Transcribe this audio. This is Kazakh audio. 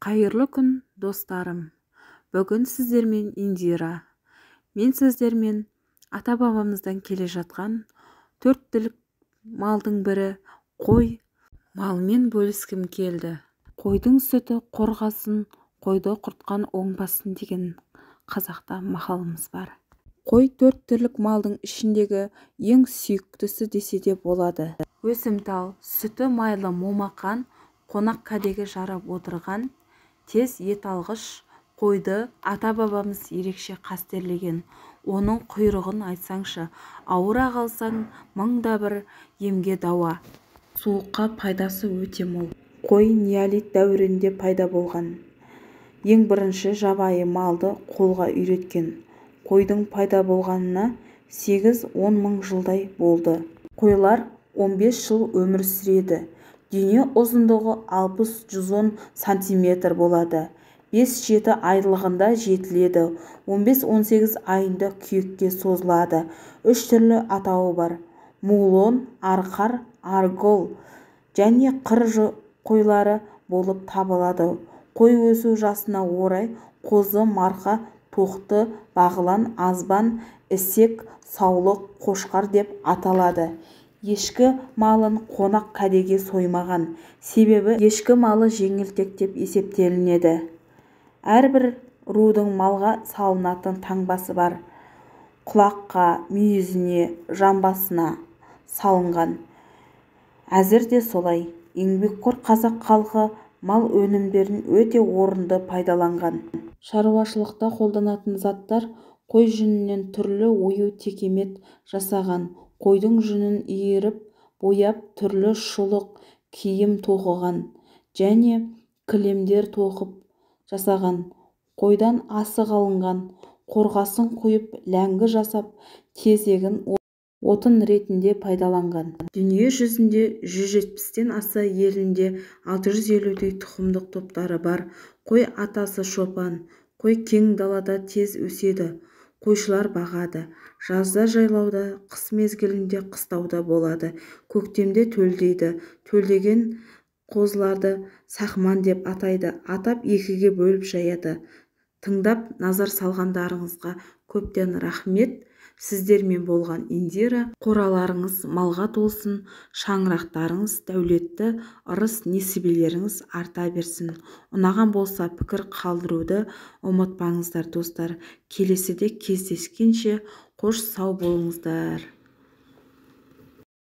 Қайырлы күн, достарым. Бүгін сіздермен Индира. Мен сіздермен ата-бабамыздан келе жатқан 4 түлік малдың бірі қой малмен бөліскім келді. Қойдың сүті қорғасын, қойды құртқан оңбасын деген қазақта мақалымыз бар. Қой 4 түлік малдың ішіндегі ең сүйіктісі десе де болады. Өсімтал, сүті майлы момақан, қонақ кәдеге жарап отырған, тез ет алғыш қойды ата-бабамыз ерекше қастерлеген. Оның құйрығын айтсаңшы, ауыра қалсаң мыңда бір емге дауа. Суыққа пайдасы өте мол. Қой неолит дәуірінде пайда болған. Ең бірінші жабайы малды қолға үйреткен. Қойдың пайда болғанына 8-10 мың жылдай болды. Қойлар 15 жыл өмір сүреді. Дене ұзындығы 60-110 сантиметр болады. 5-7 айлығында жетіледі. 15-18 айында күйекке созылады. 3 түрлі атауы бар. Мулон, арқар, аргол және қыр қойлары болып табылады. Қой өсу жасына орай қозы, марқа, тоқты, бағлан, азбан, ісек, саулық, қошқар деп аталады. Ешкі малын қонақ кәдеге соймаған. Себебі ешкі малы жеңілтек деп есептелінеді. Әрбір рудың малға салынатын таңбасы бар. Құлаққа, мүйізіне, жамбасына салынған. Әзір де солай. Еңбекқор қазақ халқы мал өнімдерін өте орынды пайдаланған. Шаруашылықта қолданатын заттар қой жүнінен түрлі ою-текемет жасаған. Қойдың жүнін иіріп, бояп түрлі шұлық, киім тоқыған және кілемдер тоқып жасаған. Қойдан асық алынған, қорғасын құйып ләңгі жасап, тезегін отын ретінде пайдаланған. Дүние жүзінде 170-тен аса елінде 650-дей тұқымдық топтары бар. Қой атасы шопан. Қой кең далада тез өседі. Қойшылар бағады. Жазда жайлауда, қыс мезгілінде қыстауда болады. Көктемде төлдейді. Төлдеген қозыларды сақман деп атайды. Атап екіге бөліп жаяды. Тыңдап назар салғандарыңызға көптен рахмет. Сіздермен болған Индира. Қораларыңыз малға толсын, шаңырақтарыңыз дәулетті, ырыс несібелеріңіз арта берсін. Ұнаған болса пікір қалдыруды ұмытпаңыздар, достар. Келесіде кездескенше қош сау болыңыздар.